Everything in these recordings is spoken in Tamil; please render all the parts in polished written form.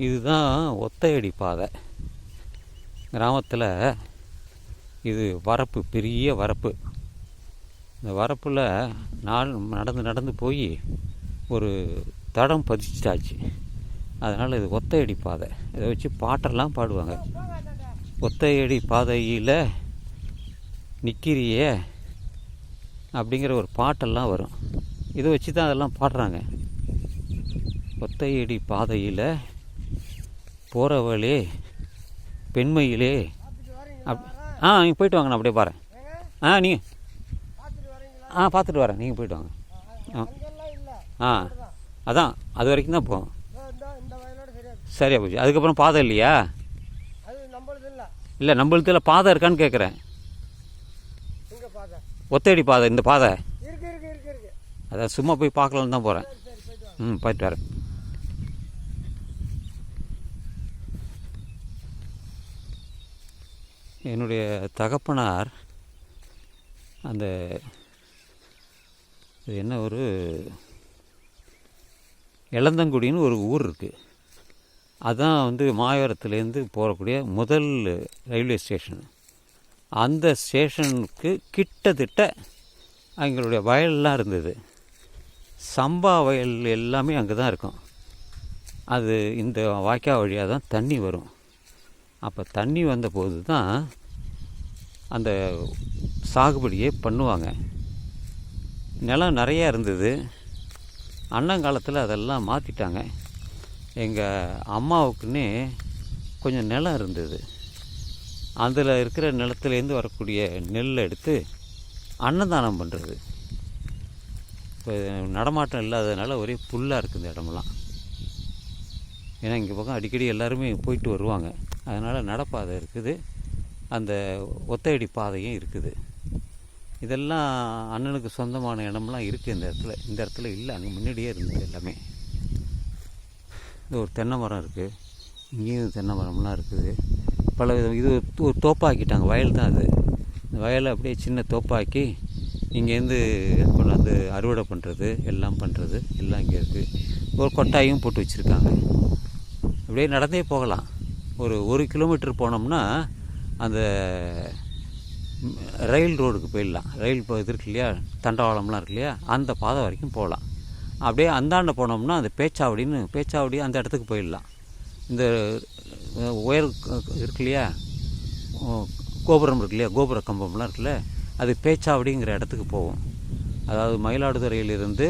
இதுதான் ஒத்தையடி பாதை. கிராமத்தில் இது வரப்பு, பெரிய வரப்பு. இந்த வரப்பில் நடந்து நடந்து போய் ஒரு தடம் பதிச்சிட்டாச்சு. அதனால் இது ஒத்தையடி பாதை. இதை வச்சு பாட்டெல்லாம் பாடுவாங்க. ஒத்தையடி பாதையில் நிற்கிறியே அப்படிங்கிற ஒரு பாட்டெல்லாம் வரும். இதை வச்சு தான் அதெல்லாம் பாடுறாங்க. ஒத்தையடி பாதையில் போகிறவளே பெண்மையிலே நீங்கள் போயிட்டு வாங்க, நான் அப்படியே பாரு. நீங்கள் பார்த்துட்டு வரேன், நீங்கள் போயிட்டு வாங்க. அதான் அது வரைக்கும் தான் போகும். சரியா போச்சு. அதுக்கப்புறம் பாதை இல்லையா? இல்லை, நம்மளுக்கு இல்லை, பாதை இருக்கான்னு கேட்குறேன். ஒத்தையடி பாதை, இந்த பாதை அதான் சும்மா போய் பார்க்கலான்னு தான் போகிறேன். போயிட்டு வரேன். என்னுடைய தகப்பனார் அந்த என்ன ஒரு எளந்தங்குடின்னு ஒரு ஊர் இருக்குது. அதுதான் மாயவரத்துலேருந்து போகக்கூடிய முதல் ரயில்வே ஸ்டேஷன். அந்த ஸ்டேஷனுக்கு கிட்டத்தட்ட எங்களுடைய வயல்லாம் இருந்தது. சம்பா வயல் எல்லாமே அங்கே தான் இருக்கும். அது இந்த வாய்க்கால் வழியாக தான் தண்ணி வரும். அப்போ தண்ணி வந்தபோது தான் அந்த சாகுபடியே பண்ணுவாங்க. நிலம் நிறையா இருந்தது. அண்ணங்காலத்தில் அதெல்லாம் மாற்றிட்டாங்க. எங்கள் அம்மாவுக்குன்னே கொஞ்சம் நிலம் இருந்தது. அதில் இருக்கிற நிலத்துலேருந்து வரக்கூடிய நெல்லை எடுத்து அன்னதானம் பண்ணுறது. இப்போ நடமாட்டம் இல்லாததுனால ஒரே புல்லாக இருக்குது இந்த இடமெல்லாம். ஏன்னா இங்கே பக்கம் அடிக்கடி எல்லாருமே போயிட்டு வருவாங்க. அதனால் நடப்பாதை இருக்குது, அந்த ஒத்தையடி பாதையும் இருக்குது. இதெல்லாம் அண்ணனுக்கு சொந்தமான இடம்லாம் இருக்குது இந்த இடத்துல. இந்த இடத்துல இல்லை, அங்கே முன்னாடியே இருந்தது எல்லாமே. இது ஒரு தென்னை மரம் இருக்குது, இங்கேயும் தென்னை மரம்லாம் இருக்குது. பல விதம். இது ஒரு தோப்பாக்கிட்டாங்க, வயல் தான் அது. இந்த வயலை அப்படியே சின்ன தோப்பாக்கி இங்கேருந்து கொண்டாந்து அறுவடை பண்ணுறது, எல்லாம் பண்ணுறது எல்லாம் இங்கே இருக்குது. ஒரு கொட்டாயும் போட்டு வச்சுருக்காங்க. அப்படியே நடந்தே போகலாம். ஒரு 1 கிலோமீட்டர் போனோம்னா அந்த ரயில் ரோடுக்கு போயிடலாம். ரயில் இது இருக்கு இல்லையா, தண்டவாளம்லாம் இருக்கு இல்லையா, அந்த பாதை வரைக்கும் போகலாம். அப்படியே அந்தாண்ட போனோம்னா அந்த பேச்சாவடி அந்த இடத்துக்கு போயிடலாம். இந்த உயர் இருக்கு இல்லையா, கோபுரம் இருக்கு இல்லையா, கோபுர கம்பம்லாம் இருக்குல்ல, அது பேச்சாவடிங்கிற இடத்துக்கு போகும். அதாவது மயிலாடுதுறையிலிருந்து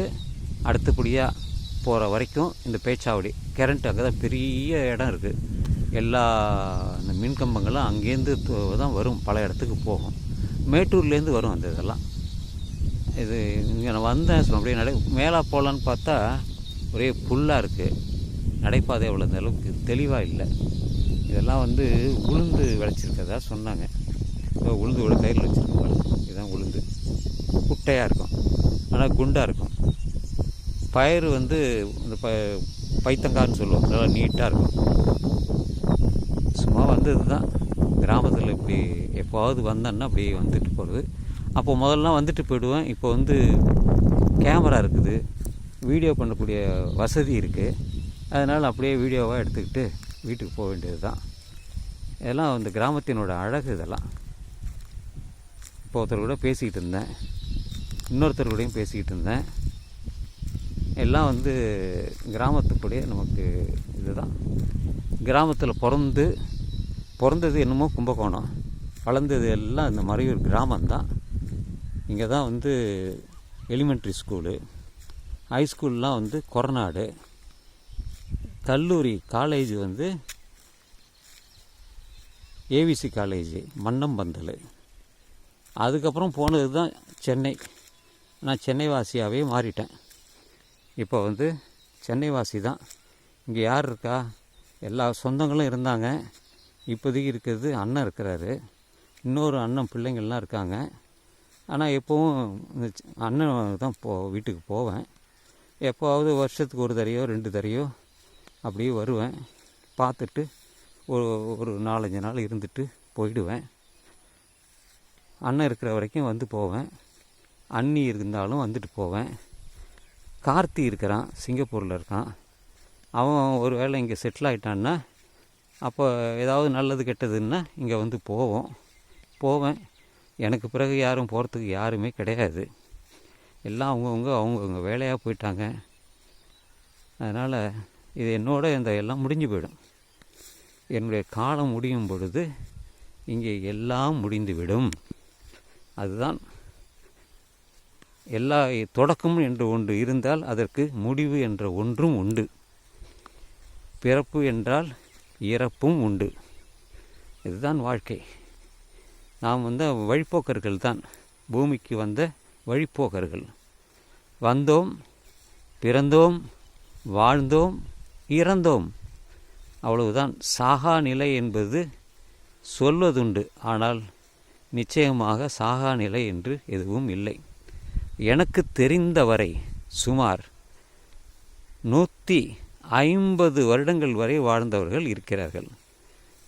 அடுத்தபடியாக போகிற வரைக்கும் இந்த பேச்சாவடி கரண்ட் அங்கே தான் பெரிய இடம் இருக்குது. எல்லா இந்த மின்கம்பங்களும் அங்கேருந்து தான் வரும், பல இடத்துக்கு போகும். மேட்டூர்லேருந்து வரும் அந்த இதெல்லாம். இது இங்கே நான் வந்தேன், அப்படியே மேலே போகலான்னு பார்த்தா ஒரே புல்லாக இருக்குது. நடைபாதை அவ்வளோ அந்த அளவுக்கு தெளிவாக இல்லை. இதெல்லாம் உளுந்து விளைச்சிருக்கதா சொன்னாங்க. உளுந்து விட கயிறில் வச்சுருக்கோம். இதுதான் உளுந்து. குட்டையாக இருக்கும், ஆனால் குண்டாக இருக்கும். பயிர் இந்த பைத்தங்கான்னு சொல்லுவோம், நல்லா நீட்டாக இருக்கும். சும்மா வந்தது தான். கிராமத்தில் இப்படி எப்போவாவது வந்தேன்னா அப்படி வந்துட்டு போகிறது. அப்போ முதல்லாம் வந்துட்டு போயிடுவேன். இப்போ கேமரா இருக்குது, வீடியோ பண்ணக்கூடிய வசதி இருக்குது. அதனால் அப்படியே வீடியோவாக எடுத்துக்கிட்டு வீட்டுக்கு போக வேண்டியது தான். இதெல்லாம் கிராமத்தினோட அழகு. இதெல்லாம் இப்போ ஒருத்தர் கூட பேசிக்கிட்டு இருந்தேன், இன்னொருத்தர் கூடயும் பேசிக்கிட்டு இருந்தேன். எல்லாம் கிராமத்துப்படியே நமக்கு இதுதான். கிராமத்தில் பிறந்தது என்னமோ கும்பகோணம், வளர்ந்தது எல்லாம் இந்த மறையூர் கிராமம்தான். இங்கே தான் எலிமெண்ட்ரி ஸ்கூலு, ஹைஸ்கூல்லாம் கொரநாடு, கல்லூரி காலேஜ் ஏவிசி காலேஜ் மன்னம்பந்தல். அதுக்கப்புறம் போனது தான் சென்னை. நான் சென்னை வாசியாகவே மாறிட்டேன். இப்போ சென்னை வாசி தான். இங்கே யார் இருக்கா? எல்லா சொந்தங்களும் இருந்தாங்க. இப்போதைக்கு இருக்கிறது அண்ணன் இருக்கிறாரு, இன்னொரு அண்ணன் பிள்ளைங்கள்லாம் இருக்காங்க. ஆனால் எப்போவும் இந்த அண்ணன் தான் வீட்டுக்கு போவேன். எப்போவாவது வருஷத்துக்கு 1 தடையோ 2 தடையோ அப்படியே வருவேன். பார்த்துட்டு ஒரு 4-5 நாள் இருந்துட்டு போயிடுவேன். அண்ணன் இருக்கிற வரைக்கும் போவேன். அண்ணி இருந்தாலும் வந்துட்டு போவேன். கார்த்தி இருக்கிறான், சிங்கப்பூரில் இருக்கான். அவன் ஒரு வேளை இங்கே செட்டில் ஆகிட்டான்னா அப்போ ஏதாவது நல்லது கெட்டதுன்னா இங்கே வந்து போவேன். எனக்கு பிறகு யாரும் போகிறதுக்கு யாருமே கிடையாது. எல்லாம் அவங்கவுங்க வேலையாக போயிட்டாங்க. அதனால் இது என்னோட இந்த எல்லாம் முடிஞ்சு போயிடும். என்னுடைய காலம் முடியும் பொழுது இங்கே எல்லாம் முடிந்துவிடும். அதுதான் எல்லா தொடக்கம் என்று ஒன்று இருந்தால் அதற்கு முடிவு என்ற ஒன்றும் உண்டு. பிறப்பு என்றால் இறப்பும் உண்டு. இதுதான் வாழ்க்கை. நாம் வழிப்போக்கர்கள் தான், பூமிக்கு வந்த வழிப்போக்கர்கள். வந்தோம், பிறந்தோம், வாழ்ந்தோம், இறந்தோம், அவ்வளவுதான். சாகா நிலை என்பது சொல்வதுண்டு, ஆனால் நிச்சயமாக சாகா நிலை என்று எதுவும் இல்லை. எனக்கு தெரிந்தவரை சுமார் 150 வருடங்கள் வரை வாழ்ந்தவர்கள் இருக்கிறார்கள்.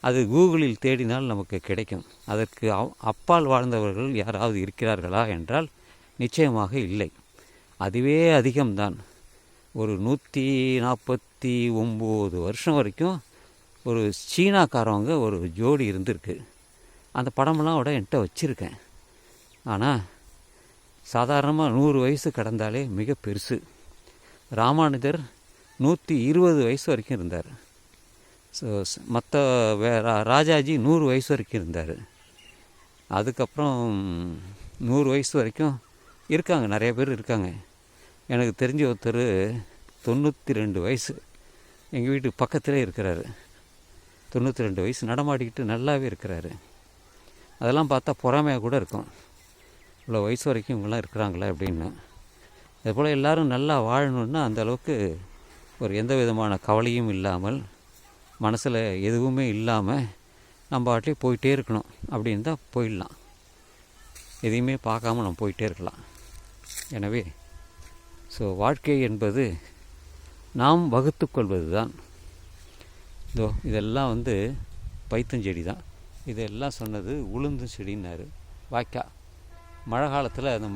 அது கூகுளில் தேடினால் நமக்கு கிடைக்கும். அதற்கு அப்பால் வாழ்ந்தவர்கள் யாராவது இருக்கிறார்களா என்றால் நிச்சயமாக இல்லை. அதுவே அதிகம்தான். ஒரு 149 வருஷம் வரைக்கும் ஒரு சீனாக்காரவங்க ஒரு ஜோடி இருந்திருக்கு. அந்த படமெல்லாம் விட என்கிட்ட வச்சுருக்கேன். ஆனால் சாதாரணமாக 100 வயசு கடந்தாலே மிக பெருசு. ராமானுஜர் 120 வயசு வரைக்கும் இருந்தார். மற்ற ராஜாஜி 100 வயசு வரைக்கும் இருந்தார். அதுக்கப்புறம் 100 வயசு வரைக்கும் இருக்காங்க, நிறைய பேர் இருக்காங்க. எனக்கு தெரிஞ்ச ஒருத்தர் 92 வயசு எங்கள் வீட்டுக்கு பக்கத்திலே இருக்கிறாரு. 92 வயசு நடமாடிக்கிட்டு நல்லாவே இருக்கிறாரு. அதெல்லாம் பார்த்தா பொறாமையாக கூட இருக்கும், இவ்வளோ வயசு வரைக்கும் இவங்களாம் இருக்கிறாங்களே அப்படின்னு. அதுபோல் எல்லோரும் நல்லா வாழணுன்னா அந்தளவுக்கு ஒரு எந்த விதமான கவலையும் இல்லாமல், மனசில் எதுவுமே இல்லாமல் நம்ம வாட்டிலே போயிட்டே இருக்கணும். அப்படின்னு தான் போயிடலாம். எதையுமே பார்க்காம நம்ம போயிட்டே இருக்கலாம். எனவே வாழ்க்கை என்பது நாம் வகுத்து கொள்வது தான். இதெல்லாம் பைத்தஞ்செடி தான். இதெல்லாம் சொன்னது உளுந்து செடின்னாரு. வாய்க்கா மழை காலத்தில் அந்த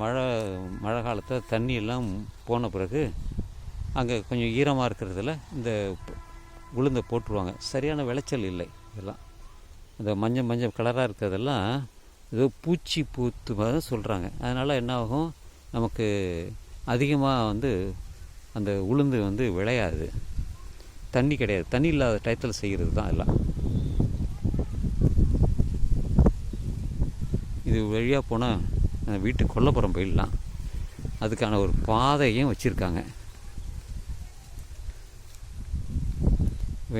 மழை காலத்தில் தண்ணியெல்லாம் போன பிறகு அங்கே கொஞ்சம் ஈரமாக இருக்கிறதுல இந்த உளுந்தை போட்டுருவாங்க. சரியான விளைச்சல் இல்லை. இதெல்லாம் இந்த மஞ்சள் கலராக இருக்கிறதெல்லாம் ஏதோ பூச்சி பூத்து மாதிரி சொல்கிறாங்க. அதனால் என்ன ஆகும், நமக்கு அதிகமாக அந்த உளுந்து விளையாது. தண்ணி கிடையாது. தண்ணி இல்லாத டயத்தில் செய்கிறது தான் எல்லாம். இது வழியாக போனால் வீட்டுக்கு கொல்லப்புறம் போயிடலாம். அதுக்கான ஒரு பாதையும் வச்சுருக்காங்க.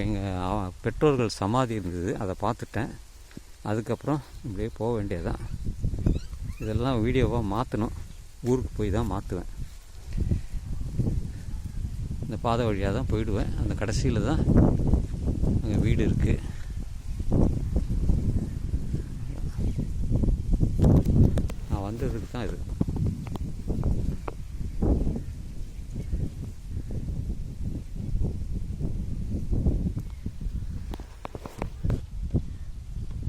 எங்கள் பெற்றோர்கள் சமாதி இருந்தது, அதை பார்த்துட்டேன். அதுக்கப்புறம் இப்படியே போக வேண்டியதுதான். இதெல்லாம் வீடியோவாக மாற்றணும். ஊருக்கு போய் தான் மாற்றுவேன். இந்த பாதை வழியாக தான் போயிடுவேன். அந்த கடைசியில் தான் அங்கே வீடு இருக்குது.